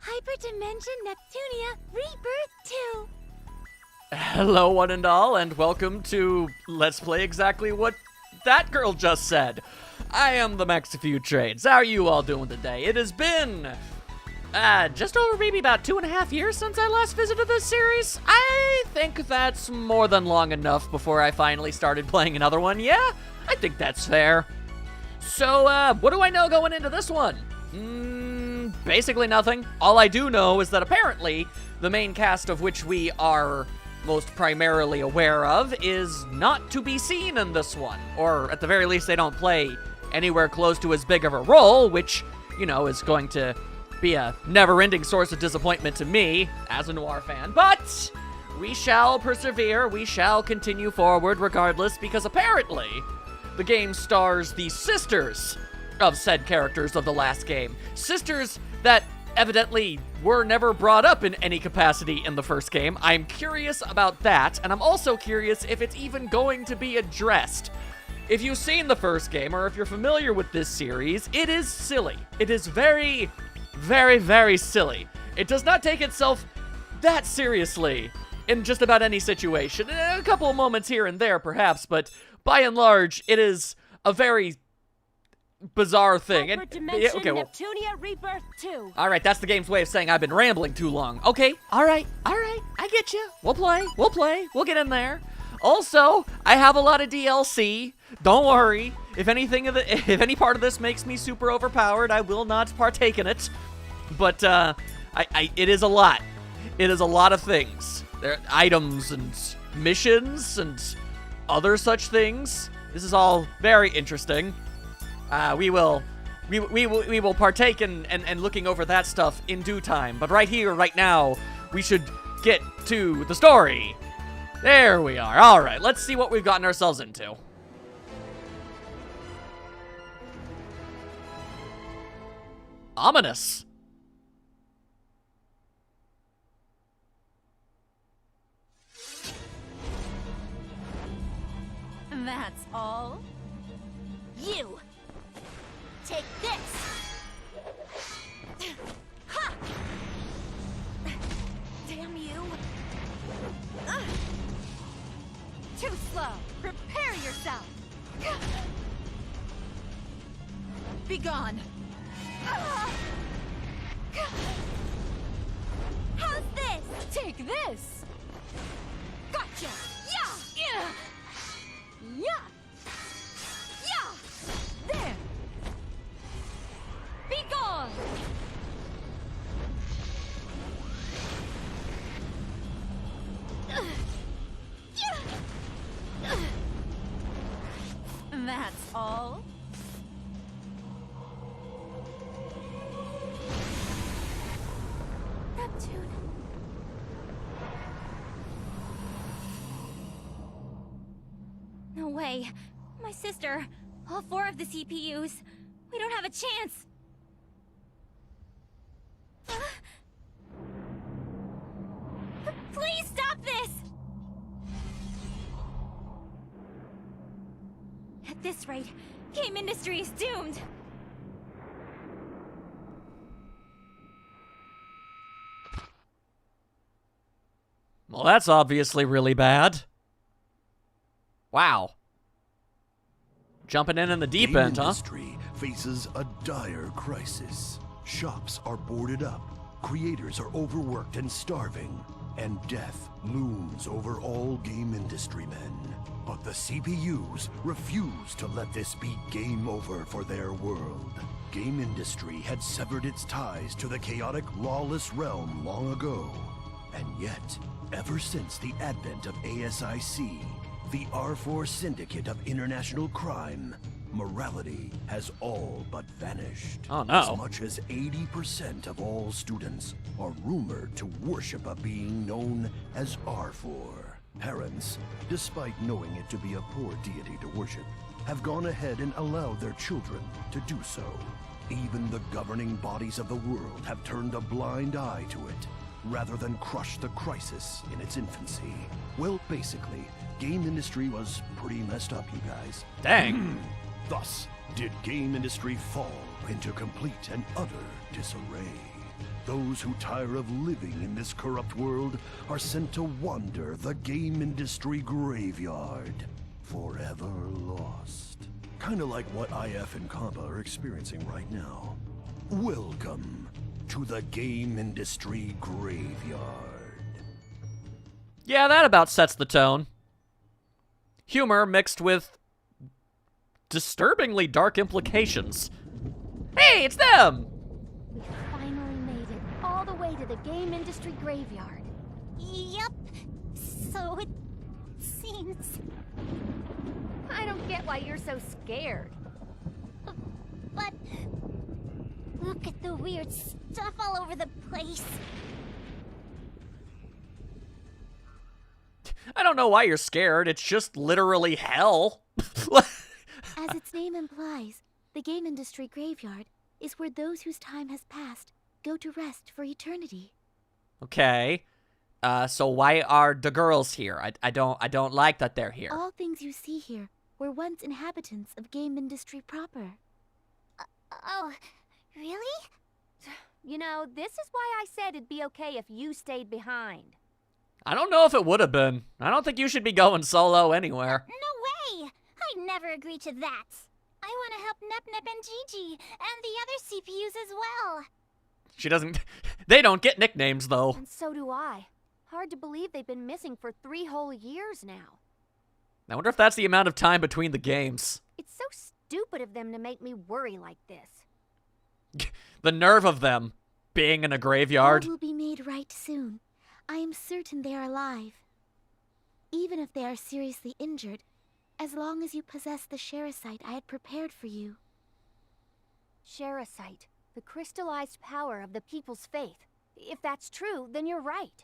Hyperdimension Neptunia Rebirth 2! Hello one and all, and welcome to Let's Play exactly what that girl just said. I am the Max of Few Trades. How are you all doing today? It has been just over maybe about 2.5 years since I last visited this series. I think that's more than long enough before I finally started playing another one. Yeah, I think that's fair. So, what do I know going into this one? Basically nothing. All I do know is that apparently the main cast of which we are most primarily aware of is not to be seen in this one. Or at the very least, they don't play anywhere close to as big of a role, which, you know, is going to be a never-ending source of disappointment to me as a noir fan. But we shall persevere. We shall continue forward regardless, because apparently the game stars the sisters of said characters of the last game. Sisters that evidently were never brought up in any capacity in the first game. I'm curious about that, and I'm also curious if it's even going to be addressed. If you've seen the first game, or if you're familiar with this series, it is silly. It is very, very, very silly. It does not take itself that seriously in just about any situation. A couple of moments here and there, perhaps, but by and large, it is a very bizarre thing. Hyperdimension Neptunia Rebirth 2. Alright, that's the game's way of saying I've been rambling too long. Okay, alright, I get you. We'll play, we'll get in there. Also, I have a lot of DLC. Don't worry. If any part of this makes me super overpowered, I will not partake in it. But, it is a lot. It is a lot of things. There are items and missions and other such things. This is all very interesting. We will partake in looking over that stuff in due time. But right here, right now, we should get to the story. There we are. All right, let's see what we've gotten ourselves into. Ominous. That's all? You! Take this! Ha! Damn you! Too slow! Prepare yourself! Be gone! How's this? Take this! Gotcha! Yeah! Yeah! Yeah! There! Be gone! That's all? Neptune. No way. My sister. All 4 of the CPUs. We don't have a chance. At this rate, game industry is doomed. Well, that's obviously really bad. Wow. Jumping in the deep end, huh? Game industry faces a dire crisis. Shops are boarded up, creators are overworked and starving, and death looms over all game industry men. But the CPUs refuse to let this be game over for their world. Game industry had severed its ties to the chaotic, lawless realm long ago. And yet, ever since the advent of ASIC, the R4 Syndicate of International Crime, morality has all but vanished. Oh no. As much as 80% of all students are rumored to worship a being known as R4. Parents, despite knowing it to be a poor deity to worship, have gone ahead and allowed their children to do so. Even the governing bodies of the world have turned a blind eye to it, rather than crush the crisis in its infancy. Well, basically, game industry was pretty messed up, you guys. Dang. Thus, did game industry fall into complete and utter disarray. Those who tire of living in this corrupt world are sent to wander the game industry graveyard, forever lost. Kinda like what IF and Compa are experiencing right now. Welcome to the game industry graveyard. Yeah, that about sets the tone. Humor mixed with disturbingly dark implications. Hey, it's them! We finally made it all the way to the game industry graveyard. Yup. So it seems. I don't get why you're so scared. But look at the weird stuff all over the place. I don't know why you're scared. It's just literally hell. As its name implies, the game industry graveyard is where those whose time has passed go to rest for eternity. Okay. So why are the girls here? I don't like that they're here. All things you see here were once inhabitants of game industry proper. Oh, really? You know, this is why I said it'd be okay if you stayed behind. I don't know if it would have been. I don't think you should be going solo anywhere. No way! I'd never agree to that. I want to help Nep Nep and Gigi and the other CPUs as well. She doesn't... They don't get nicknames, though. And so do I. Hard to believe they've been missing for 3 whole years now. I wonder if that's the amount of time between the games. It's so stupid of them to make me worry like this. The nerve of them, being in a graveyard. All will be made right soon. I am certain they are alive. Even if they are seriously injured, as long as you possess the Sherasite I had prepared for you. Sherasite, the crystallized power of the people's faith. If that's true, then you're right.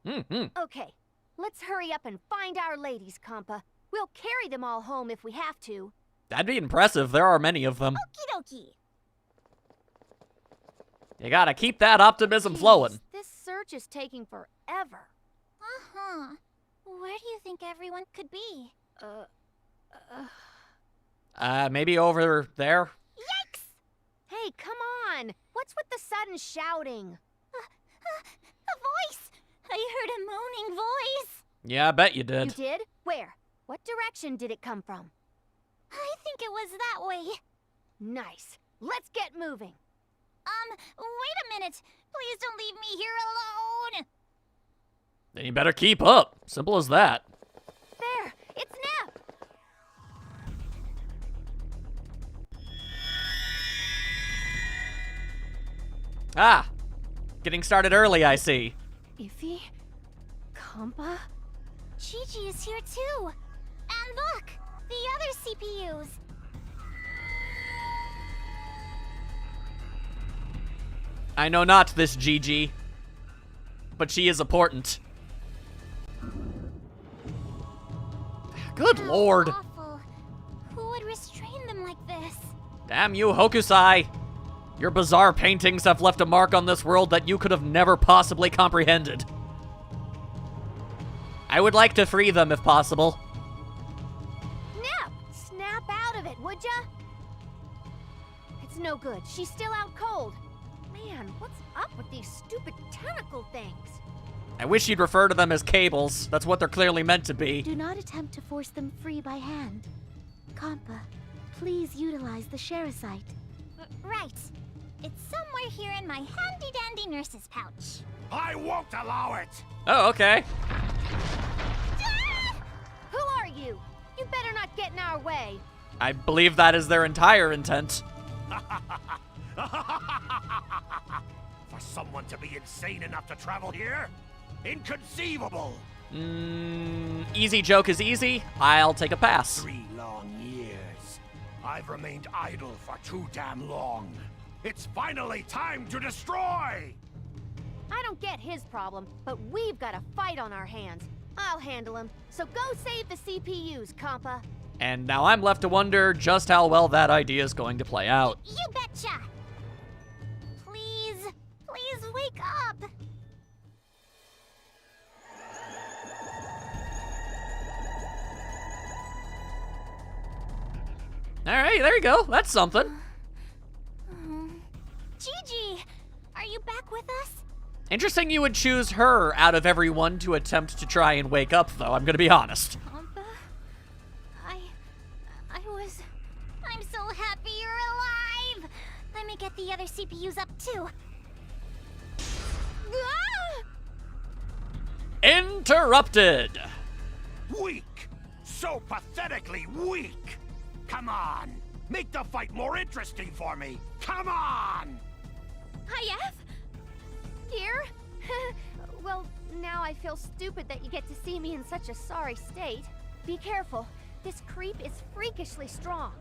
Okay, let's hurry up and find our ladies, Compa. We'll carry them all home if we have to. That'd be impressive. There are many of them. Okie dokie. You gotta keep that optimism flowing. This search is taking forever. Uh-huh. Where do you think everyone could be? Maybe over there? Yikes! Hey, come on! What's with the sudden shouting? A voice! I heard a moaning voice! Yeah, I bet you did. You did? Where? What direction did it come from? I think it was that way. Nice. Let's get moving. Wait a minute. Please don't leave me here alone. Then you better keep up. Simple as that. There! It's Nep! Ah! Getting started early, I see. Iffy? Compa? Gigi is here too. And look, the other CPUs. I know not this Gigi, but she is important. Good How lord. awful. Who would restrain them like this? Damn you, Hokusai. Your bizarre paintings have left a mark on this world that you could have never possibly comprehended. I would like to free them if possible. Nep! Snap out of no good. She's still out cold. Man, what's up with these stupid tentacle things? I wish you'd refer to them as cables. That's what they're clearly meant to be. Do not attempt to force them free by hand. Kampa, please utilize the Sherasite. Right. It's somewhere here in my handy-dandy nurse's pouch. I won't allow it! Oh, okay. Ah! Who are you? You better not get in our way. I believe that is their entire intent. For someone to be insane enough to travel here? Inconceivable! Easy joke is easy. I'll take a pass. 3 long years. I've remained idle for too damn long. It's finally time to destroy! I don't get his problem, but we've got a fight on our hands. I'll handle him. So go save the CPUs, Kampa. And now I'm left to wonder just how well that idea is going to play out. You betcha! Please, please wake up! All right, there you go. That's something. Gigi, are you back with us? Interesting you would choose her out of everyone to attempt to try and wake up, though. I'm gonna be honest. Kampa? I'm so happy you're alive! Let me get the other CPUs up too. Ah! Interrupted. Weak! So pathetically weak! Come on! Make the fight more interesting for me! Come on! Hi, F? Here? Well, now I feel stupid that you get to see me in such a sorry state. Be careful. This creep is freakishly strong.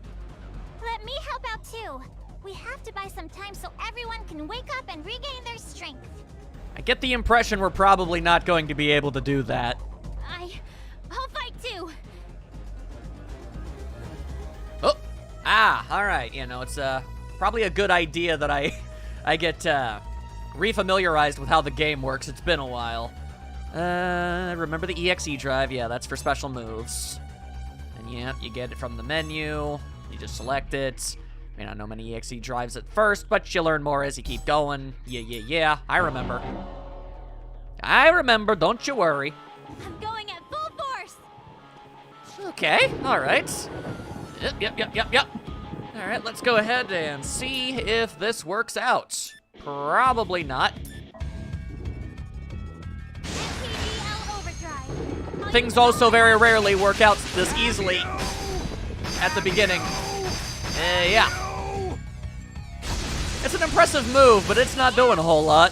Let me help out too. We have to buy some time so everyone can wake up and regain their strength. I get the impression we're probably not going to be able to do that. I'll fight too. Oh, all right. You know, it's probably a good idea that I get refamiliarized with how the game works. It's been a while. Remember the EXE drive? Yeah, that's for special moves. And yeah, you get it from the menu. You just select it. May not know many EXE drives at first, but you learn more as you keep going. Yeah. I remember. Don't you worry. I'm going at full force. Okay, all right. Yep. All right, let's go ahead and see if this works out. Probably not. MTGL Overdrive. Things also very rarely work out this easily at the beginning. Yeah. It's an impressive move, but it's not doing a whole lot.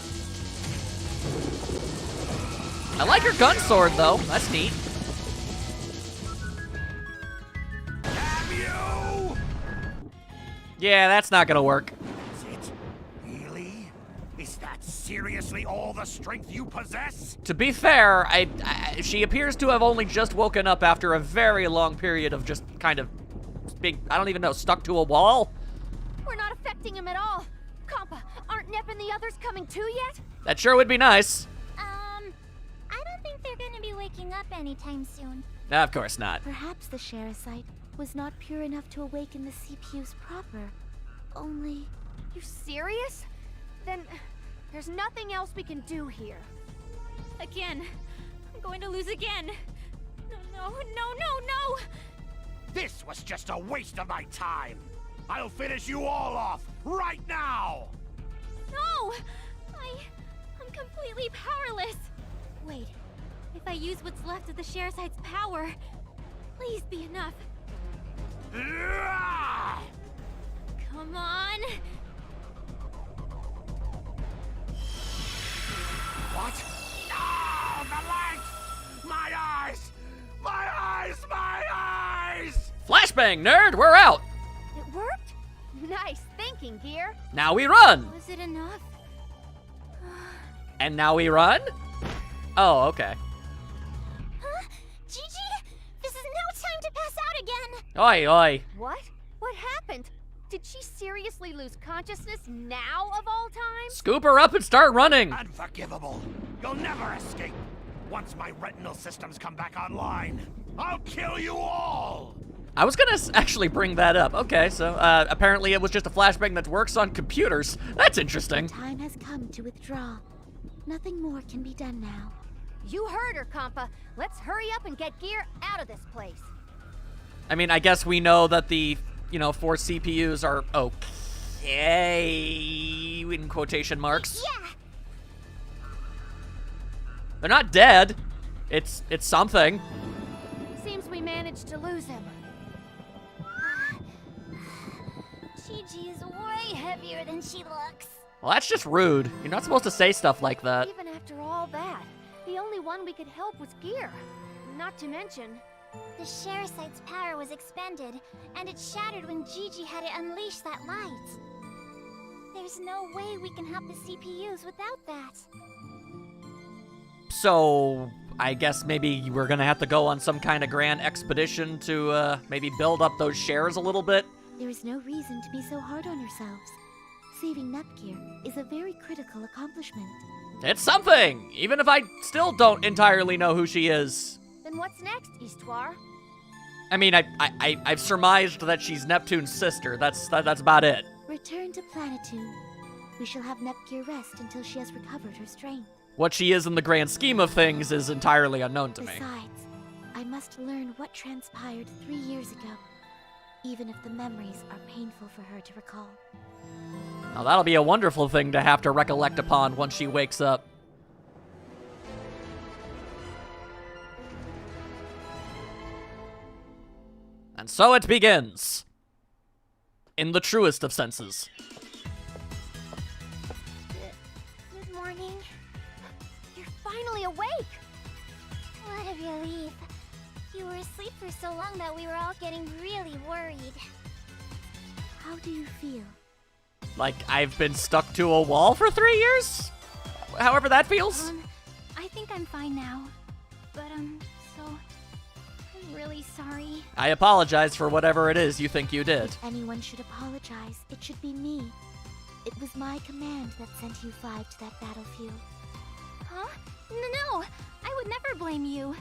I like your gun sword, though. That's neat. Have you? Yeah, that's not gonna work. Is it? Really? Is that seriously all the strength you possess? To be fair, she appears to have only just woken up after a very long period of just kind of being, I don't even know, stuck to a wall? We're not affecting him at all. Kampa, aren't Nep and the others coming too yet? That sure would be nice. I don't think they're gonna be waking up anytime soon. No, of course not. Perhaps the Sherasite was not pure enough to awaken the CPUs proper. Only... You serious? Then there's nothing else we can do here. Again. I'm going to lose again. No. This was just a waste of my time. I'll finish you all off right now. No! I'm completely powerless. Wait, if I use what's left of the Sherasite's power, please be enough. Ah! Come on. What? Oh, the light! My eyes! My eyes! My eyes! Flashbang, nerd, we're out. It worked? Nice thinking, Gear. Now we run. Was it enough? And now we run? Oh, okay. Huh? Gigi? This is no time to pass out again. Oi. What? What happened? Did she seriously lose consciousness now of all time? Scoop her up and start running. Unforgivable. You'll never escape. Once my retinal systems come back online, I'll kill you all. I was gonna actually bring that up. Okay, so apparently it was just a flashbang that works on computers. That's interesting. Time has come to withdraw. Nothing more can be done now. You heard her, Compa. Let's hurry up and get gear out of this place. I mean, I guess we know that the, 4 CPUs are okay, in quotation marks. Yeah. They're not dead. It's something. Seems we managed to lose him. Gigi is way heavier than she looks. Well, that's just rude. You're not supposed to say stuff like that. Even after all that, the only one we could help was Gear. Not to mention... The Sherasite's power was expended, and it shattered when Gigi had to unleash that light. There's no way we can help the CPUs without that. So, I guess maybe we're gonna have to go on some kind of grand expedition to maybe build up those shares a little bit. There is no reason to be so hard on yourselves. Saving Nepgear is a very critical accomplishment. It's something, even if I still don't entirely know who she is. Then what's next, Histoire? I mean, I've surmised that she's Neptune's sister. That's about it. Return to Planetoon. We shall have Nepgear rest until she has recovered her strength. What she is in the grand scheme of things is entirely unknown to me. Besides, I must learn what transpired 3 years ago, even if the memories are painful for her to recall. Now that'll be a wonderful thing to have to recollect upon once she wakes up. And so it begins. In the truest of senses. Good morning. You're finally awake! What a relief. You were asleep for so long that we were all getting really worried. How do you feel? Like I've been stuck to a wall for 3 years? However that feels. I think I'm fine now. But, so... I'm really sorry. I apologize for whatever it is you think you did. If anyone should apologize, it should be me. It was my command that sent you 5 to that battlefield. Huh? No, I would never blame you.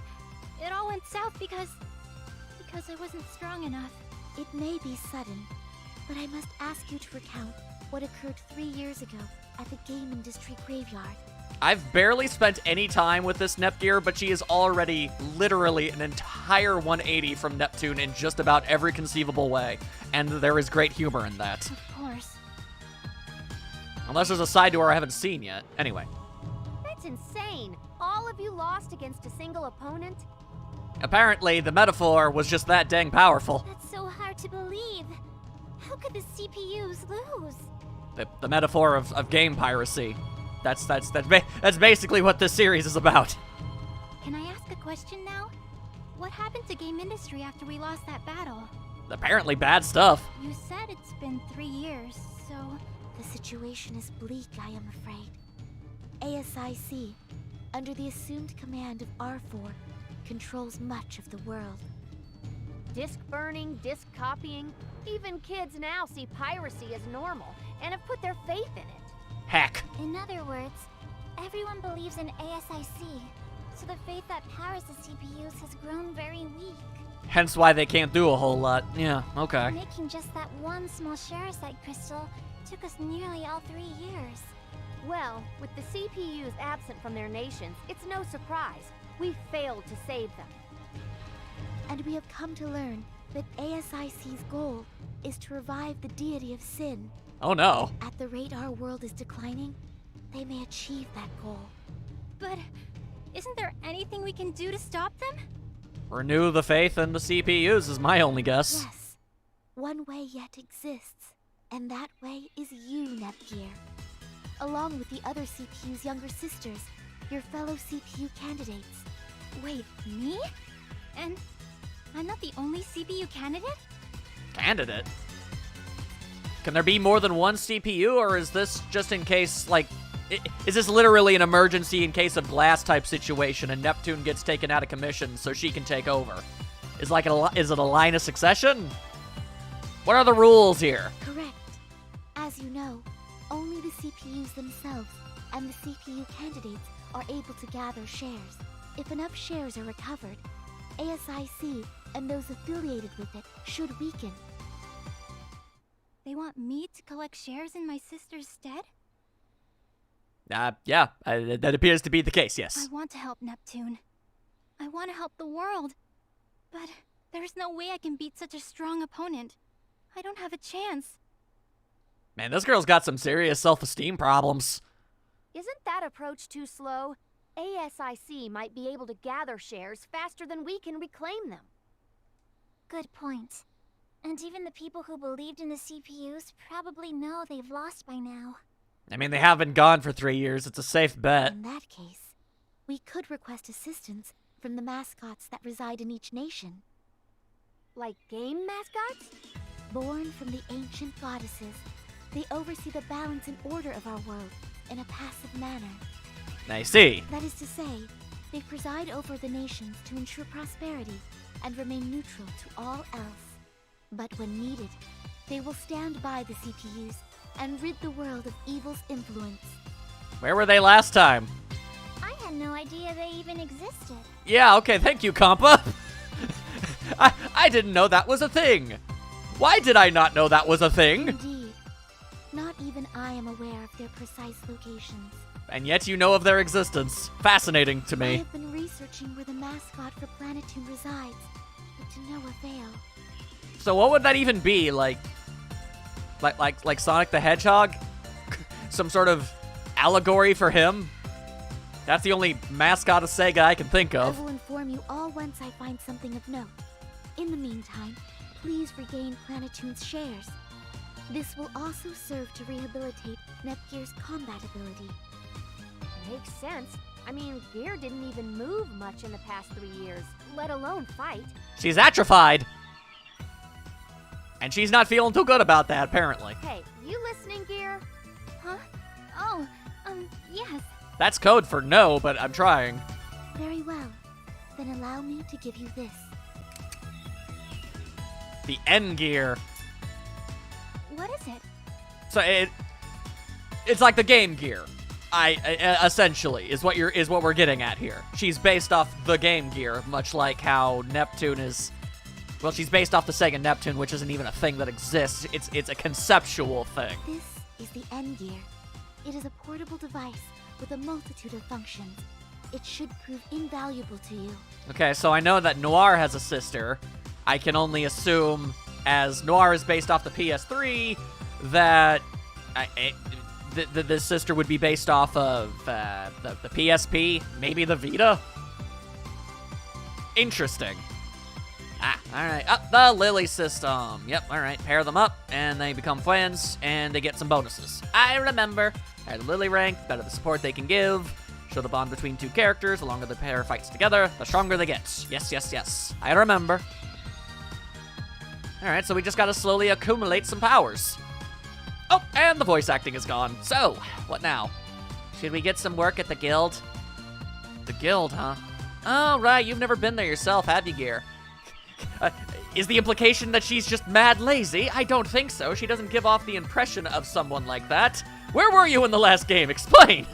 It all went south because I wasn't strong enough. It may be sudden, but I must ask you to recount what occurred 3 years ago at the game industry graveyard. I've barely spent any time with this Nepgear, but she is already literally an entire 180 from Neptune in just about every conceivable way. And there is great humor in that. Of course. Unless there's a side to her I haven't seen yet. Anyway. That's insane! All of you lost against a single opponent? Apparently, the metaphor was just that dang powerful. That's so hard to believe. How could the CPUs lose? The metaphor of game piracy. That's basically what this series is about. Can I ask a question now? What happened to game industry after we lost that battle? Apparently bad stuff. You said it's been 3 years, so... The situation is bleak, I am afraid. ASIC, under the assumed command of R4, controls much of the world. Disc burning, disc copying. Even kids now see piracy as normal and have put their faith in it. Heck. In other words, everyone believes in ASIC, so the faith that powers the CPUs has grown very weak. Hence why they can't do a whole lot. Yeah, okay. Making just that one small Sherasite crystal took us nearly all 3 years. Well, with the CPUs absent from their nations, it's no surprise. We failed to save them. And we have come to learn that ASIC's goal is to revive the deity of sin. Oh no. At the rate our world is declining, they may achieve that goal. But isn't there anything we can do to stop them? Renew the faith in the CPUs is my only guess. Yes, one way yet exists, and that way is you, Nepgear. Along with the other CPU's younger sisters, your fellow CPU candidates. Wait, me? And I'm not the only CPU candidate? Candidate? Can there be more than one CPU, or is this just in case, like, is this literally an emergency in case of glass type situation and Neptune gets taken out of commission so she can take over? Is it a line of succession? What are the rules here? Correct. As you know, only the CPUs themselves and the CPU candidates are able to gather shares. If enough shares are recovered, ASIC and those affiliated with it should weaken. They want me to collect shares in my sister's stead? Yeah, that appears to be the case, I yes. want to help Neptune. I want to help the world. But there's no way I can beat such a strong opponent. I don't have a chance. Man, this girl's got some serious self-esteem problems. Isn't that approach too slow? ASIC might be able to gather shares faster than we can reclaim them. Good point. And even the people who believed in the CPUs probably know they've lost by now. I mean, they have been gone for 3 years. It's a safe bet. In that case, we could request assistance from the mascots that reside in each nation. Like game mascots? Born from the ancient goddesses, they oversee the balance and order of our world in a passive manner. I see. That is to say, they preside over the nations to ensure prosperity and remain neutral to all else. But when needed, they will stand by the CPUs and rid the world of evil's influence. Where were they last time? I had no idea they even existed. Yeah, okay, thank you, Compa. I didn't know that was a thing. Why did I not know that was a thing? Indeed. Not even I am aware of their precise locations. And yet you know of their existence. Fascinating to I me. have been researching where the mascot for Planetoon resides, but to no avail. So what would that even be? Like Sonic the Hedgehog? Some sort of allegory for him? That's the only mascot of Sega I can think I of. will inform you all once I find something of note. In the meantime, please regain Planetoon's shares. This will also serve to rehabilitate Nepgear's combat ability. Makes sense. I mean, Gear didn't even move much in the past 3 years, let alone fight. She's atrophied. And she's not feeling too good about that, apparently. Hey, you listening, Gear? Huh? Oh, yes. That's code for no, but I'm trying. Very well. Then allow me to give you this. The N gear. What is it? So it's like the Game Gear. Essentially is what we're getting at here. She's based off the Game Gear, much like how Neptune is. Well, she's based off the Sega Neptune, which isn't even a thing that exists. It's a conceptual thing. This is the N-Gear. It is a portable device with a multitude of functions. It should prove invaluable to you. Okay, so I know that Noir has a sister. I can only assume, as Noir is based off the PS3, that the sister would be based off of the PSP, maybe the Vita. Interesting. Alright. The Lily system. Yep, alright. Pair them up, and they become friends, and they get some bonuses. I remember. Higher the Lily rank, the better the support they can give. Show the bond between two characters. The longer the pair fights together, the stronger they get. Yes, yes, yes. I remember. Alright, so we just gotta slowly accumulate some powers. Oh, and the voice acting is gone. So, what now? Should we get some work at the guild? The guild, huh? Oh, right, you've never been there yourself, have you, Gear? Is the implication that she's just mad lazy? I don't think so. She doesn't give off the impression of someone like that. Where were you in the last game? Explain!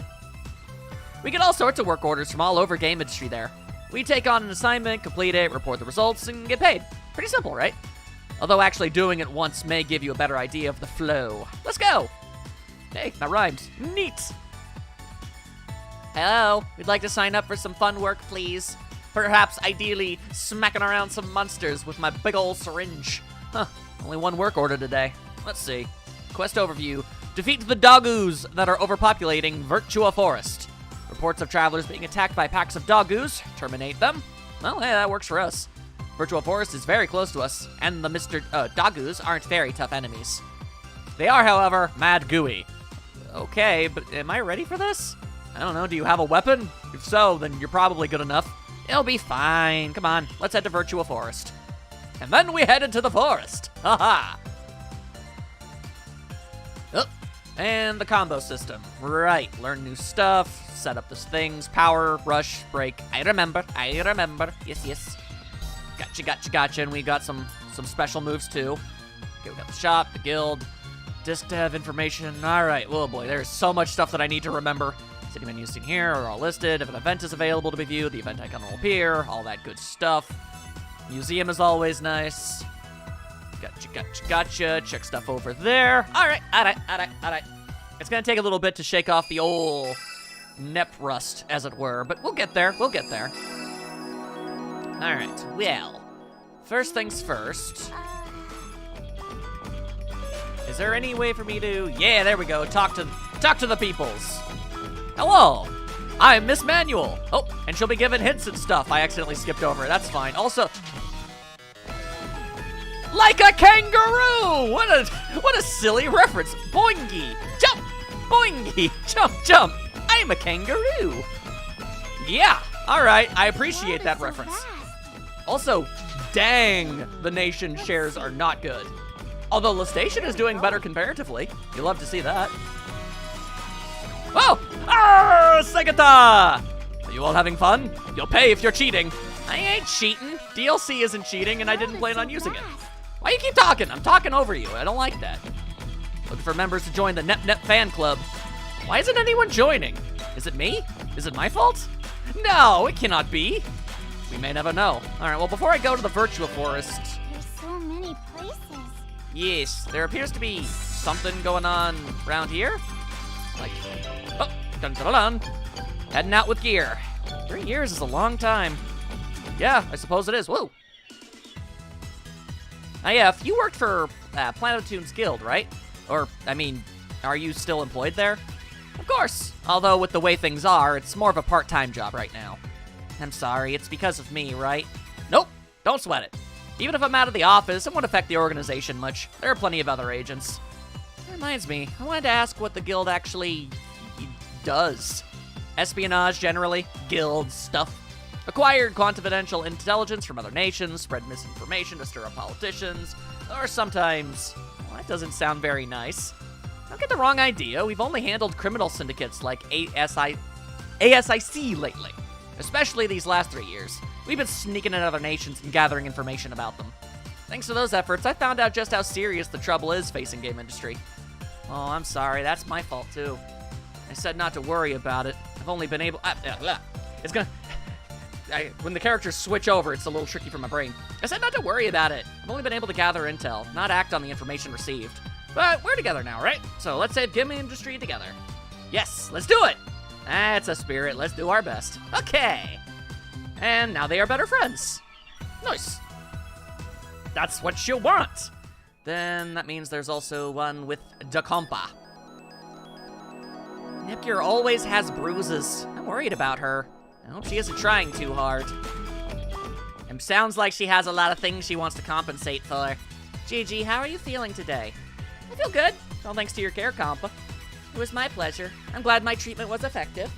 We get all sorts of work orders from all over game industry there. We take on an assignment, complete it, report the results, and get paid. Pretty simple, right? Although actually doing it once may give you a better idea of the flow. Let's go! Hey, that rhymed. Neat! Hello, we'd like to sign up for some fun work, please. Perhaps, ideally, smacking around some monsters with my big ol' syringe. Huh, only one work order today. Let's see. Quest overview. Defeat the doggoos that are overpopulating Virtua Forest. Reports of travelers being attacked by packs of doggoos. Terminate them. Well, hey, that works for us. Virtua Forest is very close to us, and the Mr. Doggoos aren't very tough enemies. They are, however, mad gooey. Okay, but am I ready for this? I don't know, do you have a weapon? If so, then you're probably good enough. It'll be fine. Come on, let's head to Virtua Forest. And then we head into the forest. Haha. Oh, and the combo system. Right, learn new stuff, set up those things, power, rush, break. I remember. Yes, yes. Gotcha. And we got some special moves too. Okay, we got the shop, the guild, disc dev information. All right, oh boy, there's so much stuff that I need to remember. City menus seen here are all listed. If an event is available to be viewed, the event icon will appear. All that good stuff. Museum is always nice. Gotcha. Check stuff over there. All right. It's gonna take a little bit to shake off the old Nep rust, as it were, but we'll get there. All right. Well, first things first. Is there any way for me to? Yeah, there we go. Talk to the peoples. Hello. I'm Miss Manual. Oh, and she'll be given hints and stuff. I accidentally skipped over it. That's fine. Also, like a kangaroo! What a silly reference. Boingy! Jump! Boingy! Jump! I'm a kangaroo! Yeah, alright, I appreciate that reference. Also, dang, the nation shares are not good. Although Lestation is doing better comparatively. You love to see that. Oh! Segata! Are you all having fun? You'll pay if you're cheating. I ain't cheating. DLC isn't cheating, and I didn't plan on using it. Why you keep talking? I'm talking over you. I don't like that. Looking for members to join the Nep fan club. Why isn't anyone joining? Is it me? Is it my fault? No, it cannot be. We may never know. All right, well, before I go to the Virtua Forest... There's so many places. Yes, there appears to be something going on around here. Like, oh, dun. Heading out with gear. 3 years is a long time. Yeah, I suppose it is. Whoa. IF, you worked for Planetoon's Guild, right? Or, I mean, are you still employed there? Of course. Although, with the way things are, it's more of a part-time job right now. I'm sorry, it's because of me, right? Nope, don't sweat it. Even if I'm out of the office, it won't affect the organization much. There are plenty of other agents. That reminds me, I wanted to ask what the guild actually does. Espionage, generally. Guild stuff. Acquired confidential intelligence from other nations, spread misinformation to stir up politicians, or sometimes... Well, that doesn't sound very nice. Don't get the wrong idea, we've only handled criminal syndicates like ASIC lately. Especially these last 3 years. We've been sneaking in other nations and gathering information about them. Thanks to those efforts, I found out just how serious the trouble is facing game industry. Oh, I'm sorry, that's my fault too. I said not to worry about it. I've only been able... It's gonna... when the characters switch over, it's a little tricky for my brain. I said not to worry about it. I've only been able to gather intel, not act on the information received. But we're together now, right? So let's save game industry together. Yes, let's do it! That's a spirit. Let's do our best. Okay. And now they are better friends. Nice. That's what she'll want. Then that means there's also one with Dacompa. Nepgear always has bruises. I'm worried about her. I hope she isn't trying too hard. And sounds like she has a lot of things she wants to compensate for. Gigi, how are you feeling today? I feel good. All thanks to your care, Compa. It was my pleasure. I'm glad my treatment was effective.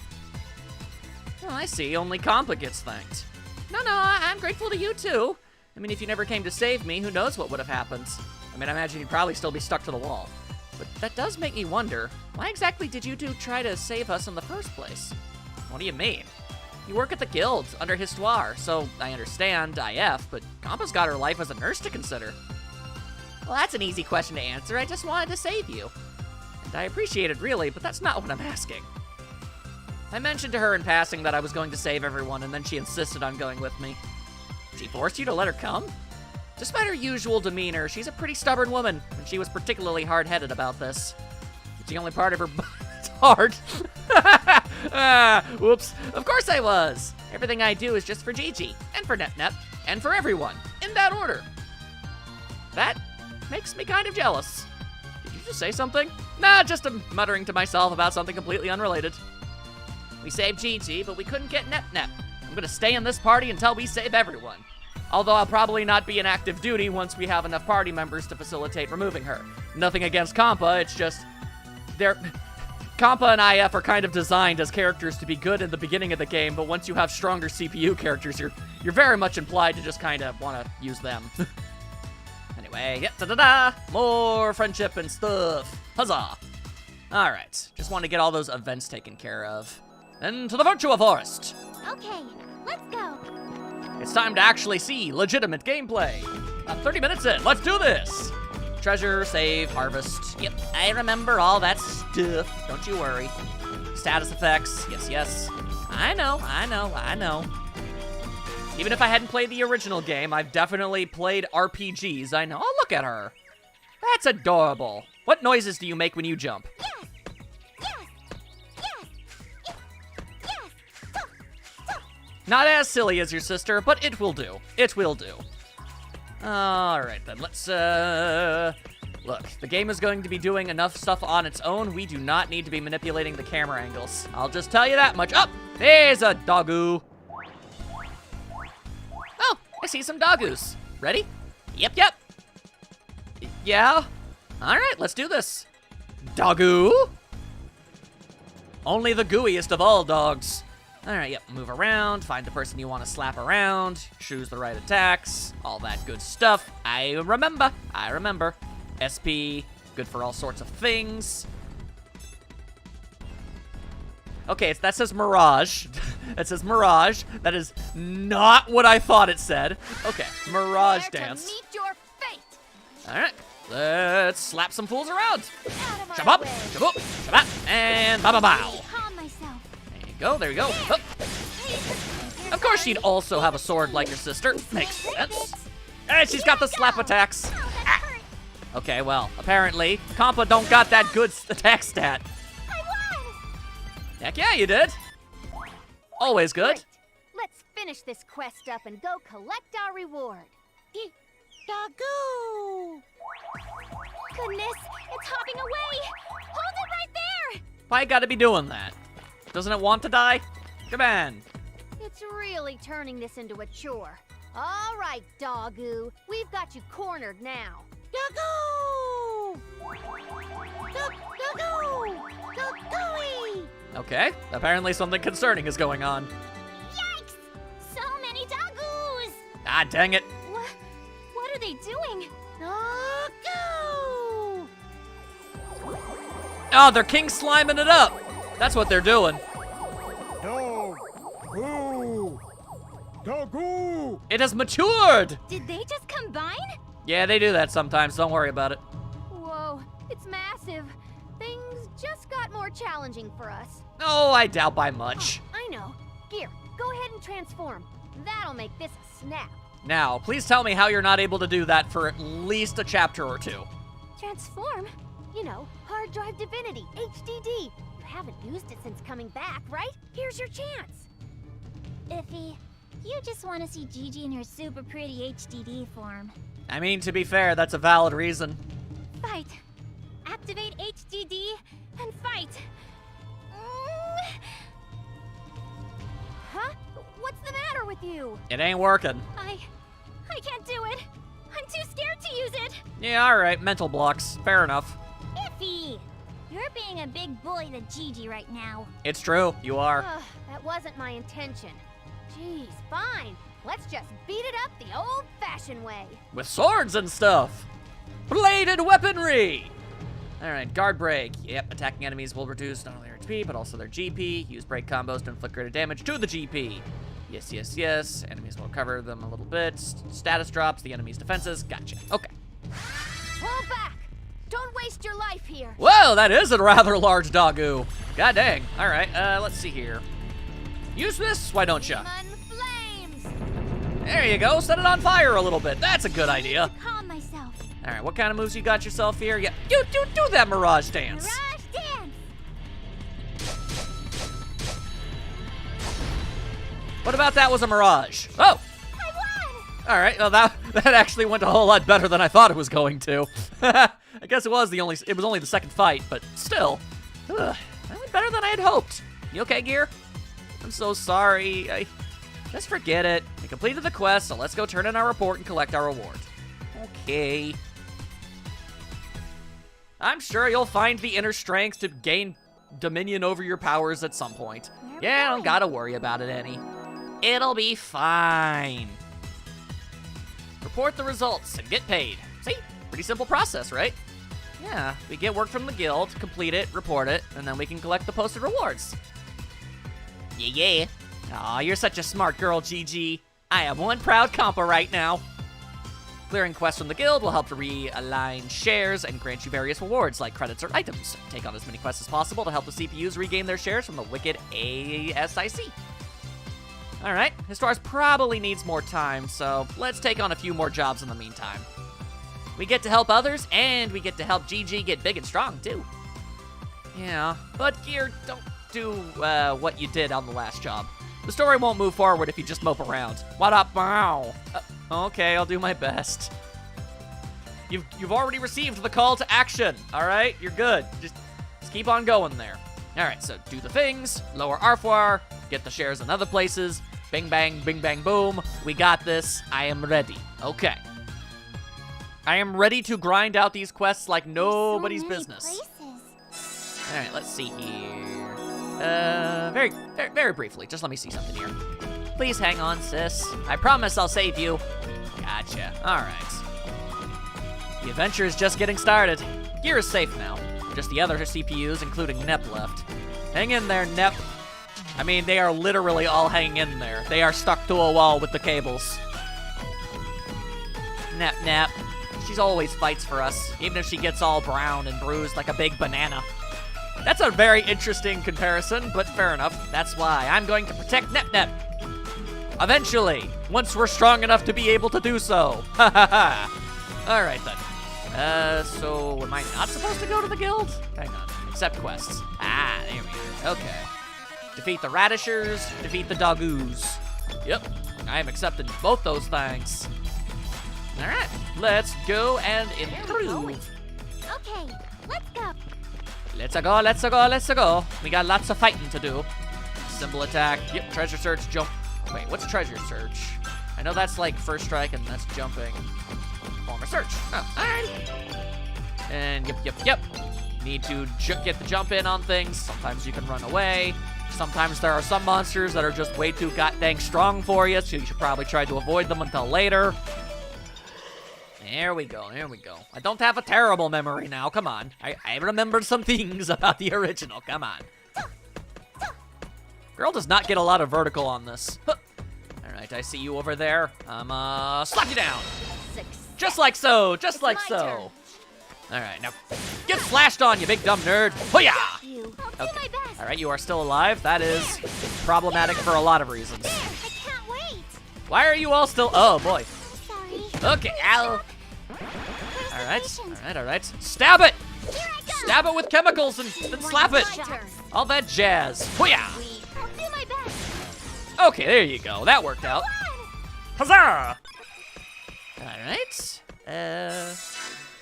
Oh, I see. Only Compa gets thanked. No, I'm grateful to you, too. I mean, if you never came to save me, who knows what would have happened. I mean, I imagine you'd probably still be stuck to the wall. But that does make me wonder, why exactly did you two try to save us in the first place? What do you mean? You work at the guild, under Histoire, so I understand IF, but Compa's got her life as a nurse to consider. Well, that's an easy question to answer. I just wanted to save you. And I appreciate it, really, but that's not what I'm asking. I mentioned to her in passing that I was going to save everyone, and then she insisted on going with me. She forced you to let her come? Despite her usual demeanor, she's a pretty stubborn woman, and she was particularly hard-headed about this. It's the only part of her it's hard. Whoops. Of course I was. Everything I do is just for Gigi, and for Nep, and for everyone, in that order. That makes me kind of jealous. Did you just say something? Nah, just muttering to myself about something completely unrelated. We saved Gigi, but we couldn't get Nep. I'm gonna stay in this party until we save everyone. Although I'll probably not be in active duty once we have enough party members to facilitate removing her. Nothing against Compa, it's just... Compa and IF are kind of designed as characters to be good in the beginning of the game, but once you have stronger CPU characters, you're very much implied to just kind of want to use them. Anyway, yeah, more friendship and stuff. Huzzah! Alright, just want to get all those events taken care of. Then to the Virtua Forest! Okay, let's go. It's time to actually see legitimate gameplay. 30 minutes in, let's do this! Treasure, save, harvest. Yep, I remember all that stuff. Don't you worry. Status effects, yes. I know. Even if I hadn't played the original game, I've definitely played RPGs. I know. Oh, look at her. That's adorable. What noises do you make when you jump? Yes! Yes! Yes! Yes! Not as silly as your sister, but it will do. It will do. Alright then, let's, look, the game is going to be doing enough stuff on its own. We do not need to be manipulating the camera angles. I'll just tell you that much. Oh, there's a doggo. Oh, I see some doggoos. Ready? Yep. Yeah? Alright, let's do this. Doggo? Only the gooeyest of all dogs. Alright, yep, move around, find the person you want to slap around, choose the right attacks, all that good stuff. I remember. SP, good for all sorts of things. Okay, that says Mirage. That says Mirage. That is not what I thought it said. Okay, Mirage Prepare dance. to meet your fate. Alright, let's slap some fools around. Out of Shabop, our way. shabop, shabop, and ba-ba-bow. Calm myself. There you go. Oh. Of course she'd also have a sword like her sister. Makes sense. And she's got the slap attacks. Oh, that hurt. Okay, well, apparently, Compa don't got that good attack stat. I won! Heck yeah, you did. Always good. Great. Let's finish this quest up and go collect our reward. Doggo! Goodness, it's hopping away! Hold it right there! Why you gotta be doing that? Doesn't it want to die? Come on. It's really turning this into a chore. All right, Doggo. We've got you cornered now. Doggo! Doggo! Doggo! Okay, apparently something concerning is going on. Yikes! So many doggoos! Ah, dang it. What are they doing? Doggo! Oh, they're king sliming it up. That's what they're doing. Doggo! Doggo! It has matured. Did they just combine? Yeah, they do that sometimes. Don't worry about it. Whoa, it's massive. Things just got more challenging for us. Oh, I doubt by much. I know. Gear, go ahead and transform. That'll make this a snap. Now, please tell me how you're not able to do that for at least a chapter or two. Transform? You know, hard drive divinity, HDD. You haven't used it since coming back, right? Here's your chance. Iffy, you just want to see Gigi in her super pretty HDD form. I mean, to be fair, that's a valid reason. Fight. Activate HDD and fight. Huh? What's the matter with you? It ain't working. I can't do it. I'm too scared to use it. Yeah, alright, mental blocks. Fair enough. Iffy, you're being a big bully to Gigi right now. It's true, you are. Ugh, that wasn't my intention. Jeez, fine. Let's just beat it up the old-fashioned way. With swords and stuff. Bladed weaponry! Alright, guard break. Yep, attacking enemies will reduce not only their HP, but also their GP. Use break combos to inflict greater damage to the GP. Yes. Enemies will cover them a little bit. Status drops the enemy's defenses. Gotcha. Okay. Pull back. Don't waste your life here. Whoa, that is a rather large doggo. God dang. Alright, let's see here. Use this, why don't ya? Demon flames. There you go, set it on fire a little bit. That's a good idea. Calm myself. Alright, what kind of moves you got yourself here? Yeah, do that Mirage dance. Mirage dance. What about that was a Mirage? Oh! I won. Alright, well that actually went a whole lot better than I thought it was going to. I guess it was only the second fight, but still. Ugh, that went better than I had hoped. You okay, Gear? I'm so sorry. Just forget it. We completed the quest, so let's go turn in our report and collect our reward. Okay. I'm sure you'll find the inner strength to gain dominion over your powers at some point. Yeah, don't gotta worry about it any. It'll be fine. Report the results and get paid. See? Pretty simple process, right? Yeah, we get work from the guild, complete it, report it, and then we can collect the posted rewards. Yeah. Aw, you're such a smart girl, Gigi. I am one proud compa right now. Clearing quests from the guild will help to realign shares and grant you various rewards like credits or items. Take on as many quests as possible to help the CPUs regain their shares from the wicked ASIC. All right, Historis probably needs more time, so let's take on a few more jobs in the meantime. We get to help others, and we get to help GG get big and strong, too. Yeah, but Gear, don't do what you did on the last job. The story won't move forward if you just mope around. What up, wow? Okay, I'll do my best. You've already received the call to action, all right? You're good. Just keep on going there. All right, so do the things, lower Arfoir, get the shares in other places, bing bang, boom. We got this. I am ready. Okay. I am ready to grind out these quests like nobody's business. All right, let's see here. Very briefly, just let me see something here. Please hang on, sis. I promise I'll save you. Gotcha. All right. The adventure is just getting started. Gear is safe now. Just the other CPUs, including Nep, left. Hang in there, Nep. I mean, they are literally all hanging in there. They are stuck to a wall with the cables. Nep. She's always fights for us, even if she gets all brown and bruised like a big banana. That's a very interesting comparison, but fair enough. That's why I'm going to protect Nep. Eventually, once we're strong enough to be able to do so. Ha ha ha. All right, then. So am I not supposed to go to the guild? Hang on. Accept quests. Ah, there we go. Okay. Defeat the Radishers, defeat the Dogoos. Yep, I am accepting both those things. All right, let's go and improve. Okay, let's go. Let's go. We got lots of fighting to do. Symbol attack. Yep, treasure search, jump. Wait, what's treasure search? I know that's like first strike and that's jumping. Former search. Oh, all right. And yep. Need to get the jump in on things. Sometimes you can run away. Sometimes there are some monsters that are just way too god-dang strong for you, so you should probably try to avoid them until later. There we go. I don't have a terrible memory now, come on. I remembered some things about the original, come on. Girl does not get a lot of vertical on this. Huh. All right, I see you over there. Slap you down. Just like so. All right, now get slashed on, you big dumb nerd. Hoo-yah! Okay. All right, you are still alive. That is problematic for a lot of reasons. I can't wait. Why are you all still? Oh boy. Sorry. Okay, ow. All right. Stab it. Stab it with chemicals and slap it. All that jazz. Hoo-yah! I'll do my best. Okay, there you go. That worked out. Huzzah! All right.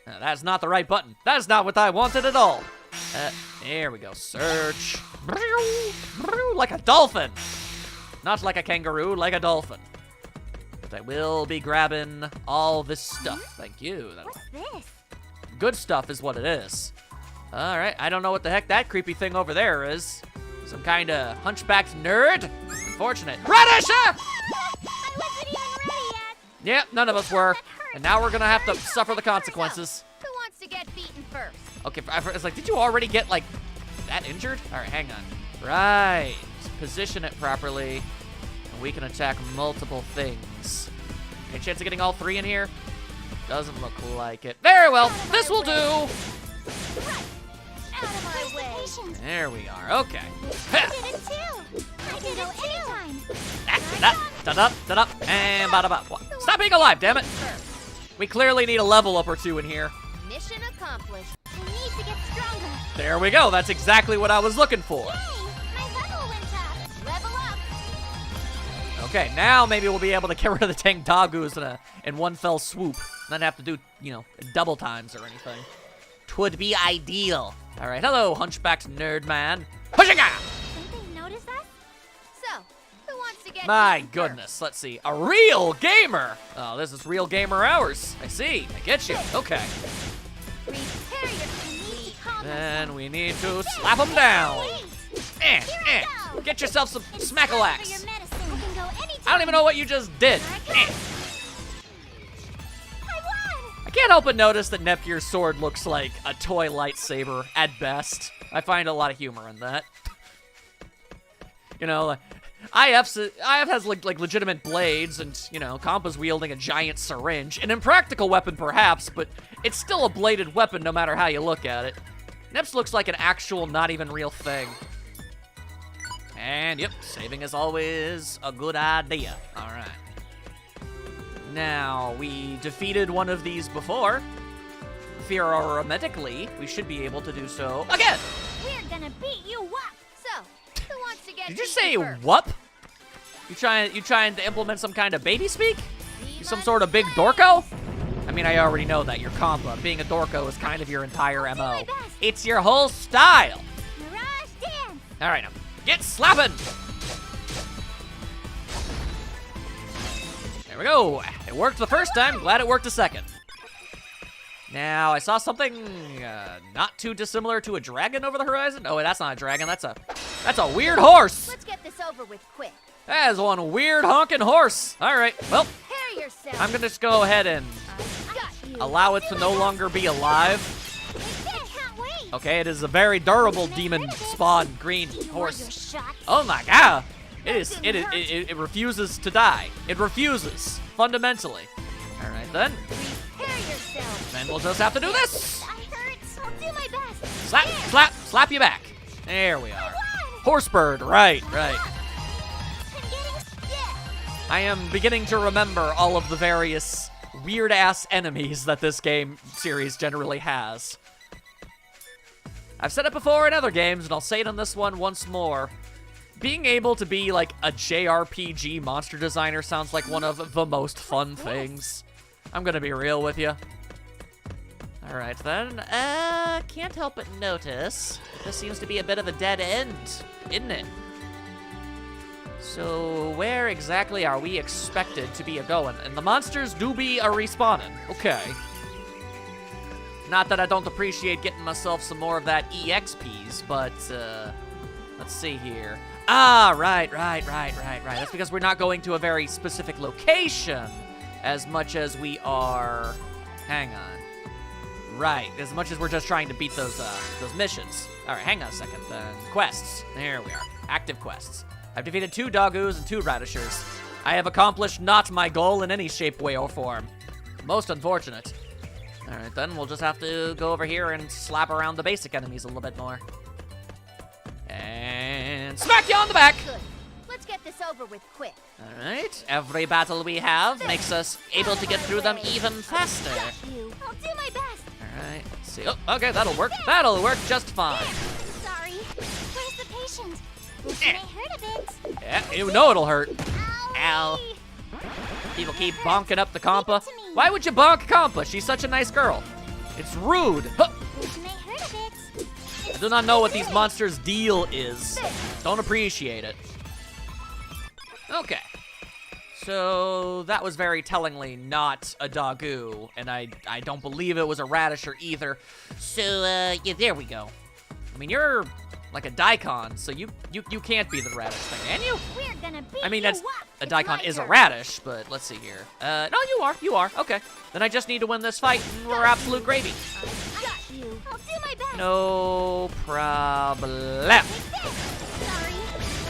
No, that's not the right button. That is not what I wanted at all. There we go. Search. Like a dolphin. Not like a kangaroo, like a dolphin. But I will be grabbing all this stuff. Thank you. What's this? Good stuff is what it is. All right, I don't know what the heck that creepy thing over there is. Some kind of hunchbacked nerd? Unfortunate. Radish! I wasn't even ready yet. Yep, none of us were. And now we're gonna have to suffer the consequences. Who wants to get beaten first? Okay, it's like, did you already get, like, that injured? All right, hang on. Right. Position it properly, and we can attack multiple things. Any chance of getting all three in here? Doesn't look like it. Very well. This will do. Out of my way. There we are. Okay. I did it too. I did it anytime. And bada. Stop being alive, damn it. We clearly need a level up or two in here. Mission accomplished. I need to get stronger. There we go. That's exactly what I was looking for. Yay! My level went up. Level up. Okay, now maybe we'll be able to get rid of the tank Dogoos in one fell swoop. Not have to do, double times or anything. Twould be ideal. All right, hello, hunchbacked nerd man. Pushing out! Didn't they notice us? So, who wants to get My beaten goodness, let's see. A real gamer! Oh, this is real gamer hours. I see, I get you. Okay. first? Prepare your Then we need to slap him down. Get yourself some smackalax. I don't even know what you just did. I can't help but notice that Neptune's sword looks like a toy lightsaber at best. I find a lot of humor in that. IF has like legitimate blades, and Compa's wielding a giant syringe, an impractical weapon perhaps, but it's still a bladed weapon no matter how you look at it. Neps looks like an actual, not even real thing. And yep, saving is always a good idea. All right. Now, we defeated one of these before. Theoretically, we should be able to do so again. We're gonna beat you up. So, who wants to get Did you beaten say first? whup? You trying to implement some kind of baby speak? You some sort of big dorko? I mean, I already know that. You're compa. Being a dorko is kind of your entire MO. It's your whole style. Mirage dance. All right, now, get slapping. There we go. It worked the first time. Glad it worked the second. Now, I saw something not too dissimilar to a dragon over the horizon. Oh, wait, that's not a dragon. That's a weird horse. Let's get this over with quick. That is one weird honking horse. All right, well, Prepare yourself. I'm gonna just go ahead and I got you. allow it to no longer be alive. I can't wait. Okay, it is a very durable demon spawn green Do you want your horse. shots? Oh my god. It refuses to die. It refuses, fundamentally. All right, then. Prepare yourself. Then we'll just have to do this. I hurts. I'll do my best. Slap, slap, slap you back. There we are. Horsebird, right. I'm getting stiff. I am beginning to remember all of the various weird-ass enemies that this game series generally has. I've said it before in other games, and I'll say it on this one once more. Being able to be, like, a JRPG monster designer sounds like one of the most fun things. I'm gonna be real with you. Alright then, can't help but notice this seems to be a bit of a dead end, isn't it? So, where exactly are we expected to be a-going? And the monsters do be a-respawning. Okay. Not that I don't appreciate getting myself some more of that EXPs, but, let's see here. Ah, right. That's because we're not going to a very specific location as much as we are... Hang on. Right, as much as we're just trying to beat those missions. All right, hang on a second. Quests. There we are. Active quests. I've defeated 2 Doggoos and 2 Radishers. I have accomplished not my goal in any shape, way, or form. Most unfortunate. All right, then we'll just have to go over here and slap around the basic enemies a little bit more. And smack you on the back. Good. Let's get this over with quick. All right, every battle we have makes us able to get through them even faster. Got you. I'll do my best. All right, let's see. Oh, okay, that'll work. That'll work just fine. Sorry. Where's the patient? This may hurt a bit. Yeah, you know it'll hurt. Ow. Owie. People keep bonking up the compa. Why would you bonk compa? She's such a nice girl. It's rude. Huh. This may hurt a bit. I do not know what these monsters' deal is. Don't appreciate it. Okay. So that was very tellingly not a Dogoo, and I don't believe it was a Radisher either. So yeah, there we go. I mean, you're like a Daikon, so you can't be the radish thing, can you? We're gonna beat I mean, you that's up. a It's Daikon my is a turn. radish, but let's see here. No, you are. Okay. Then I just need to win this fight, and we're absolute gravy. I got you. I'll do my best. No problem. Sorry.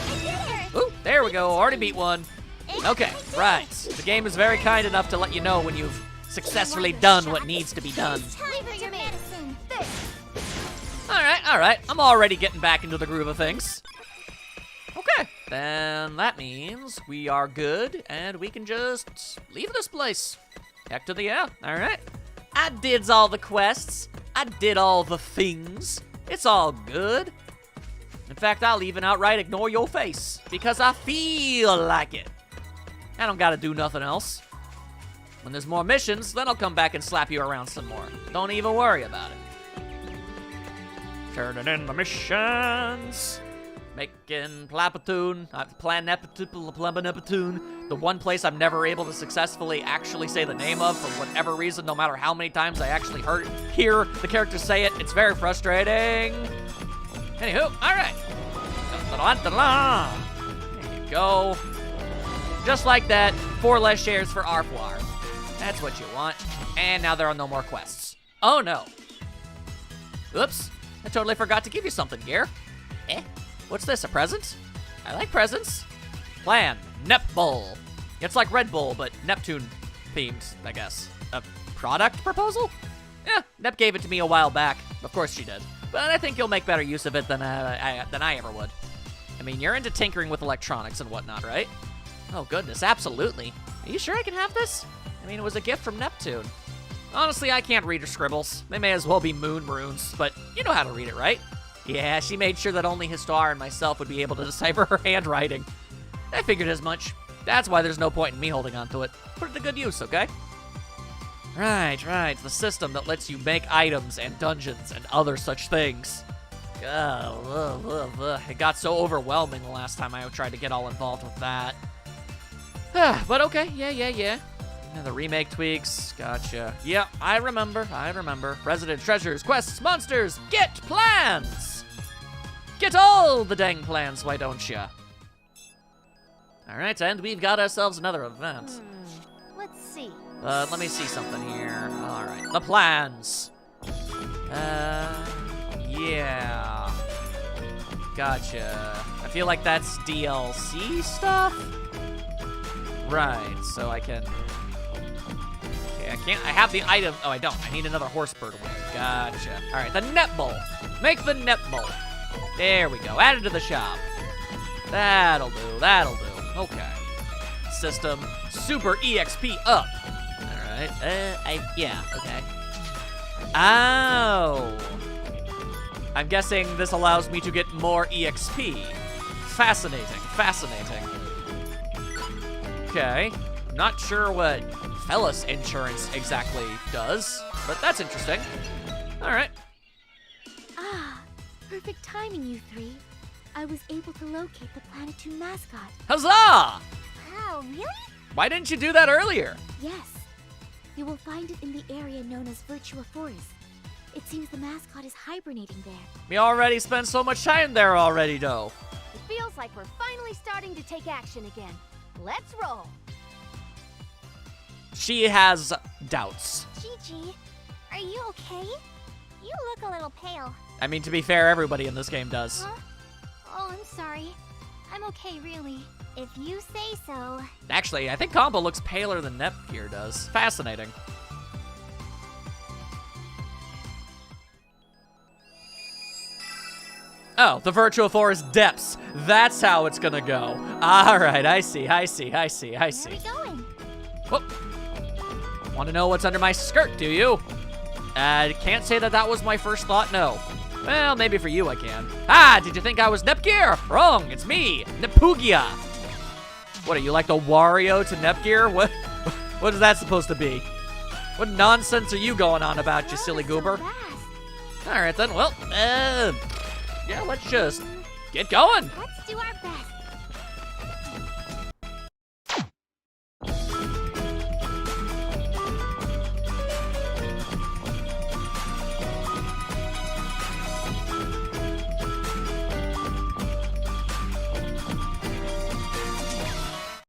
I did it. Ooh, there we go. Already beat one. Okay, right. The game is very kind enough to let you know when you've successfully done what needs to be done. Time for your medicine. All right. I'm already getting back into the groove of things. Okay, then that means we are good, and we can just leave this place. Heck to the yeah. All right. I did all the quests. I did all the things. It's all good. In fact, I'll even outright ignore your face, because I feel like it. I don't gotta do nothing else. When there's more missions, then I'll come back and slap you around some more. Don't even worry about it. Turning in the missions. Making Plapatoon, Planepatoon, the one place I'm never able to successfully actually say the name of for whatever reason, no matter how many times I actually hear the character say it. It's very frustrating. Anywho, all right. There you go. Just like that, 4 less shares for Arfwar. That's what you want. And now there are no more quests. Oh no. Oops, I totally forgot to give you something, Gear. What's this, a present? I like presents. Plan, Nepbull. It's like Red Bull, but Neptune themed, I guess. A product proposal? Yeah, Nep gave it to me a while back. Of course she did. But I think you'll make better use of it than I ever would. I mean, you're into tinkering with electronics and whatnot, right? Oh, goodness, absolutely. Are you sure I can have this? I mean, it was a gift from Neptune. Honestly, I can't read her scribbles. They may as well be moon runes, but you know how to read it, right? Yeah, she made sure that only Histoire and myself would be able to decipher her handwriting. I figured as much. That's why there's no point in me holding on to it. Put it to good use, okay? Right. The system that lets you make items and dungeons and other such things. It got so overwhelming the last time I tried to get all involved with that. But okay, yeah. The remake tweaks, gotcha. Yeah, I remember. Resident treasures, quests, monsters, get plans! Get all the dang plans, why don't ya? Alright, and we've got ourselves another event. Let's see. Let me see something here. Alright, the plans. Yeah. Gotcha. I feel like that's DLC stuff? Right, so I can... Okay, I have the item. Oh, I don't. I need another horse bird wing. Gotcha. Alright, the net bowl. Make the net bowl. There we go. Add it to the shop. That'll do. Okay. System. Super EXP up. Alright. Yeah, okay. Oh. I'm guessing this allows me to get more EXP. Fascinating. Okay. I'm not sure what Fellas Insurance exactly does, but that's interesting. Alright. Ah, perfect timing, you three. I was able to locate the Planetoon mascot. Huzzah! Wow, really? Why didn't you do that earlier? Yes. You will find it in the area known as Virtua Forest. It seems the mascot is hibernating there. We already spent so much time there already, though. It feels like we're finally starting to take action again. Let's roll. She has doubts. Gigi, are you okay? You look a little pale. I mean, to be fair, everybody in this game does. Huh? Oh, I'm sorry. I'm okay, really. If you say so. Actually, I think Combo looks paler than Nepgear does. Fascinating. Oh, the Virtual Forest depths. That's how it's gonna go. All right, I see. Where are we going? Oh. Want to know what's under my skirt, do you? Can't say that was my first thought, no. Well, maybe for you I can. Ah, did you think I was Nepgear? Wrong, it's me, Nepugia. What, are you like the Wario to Nepgear? What is that supposed to be? What nonsense are you going on about, you silly goober? So All right then, well, yeah, let's just get going. let's do our best.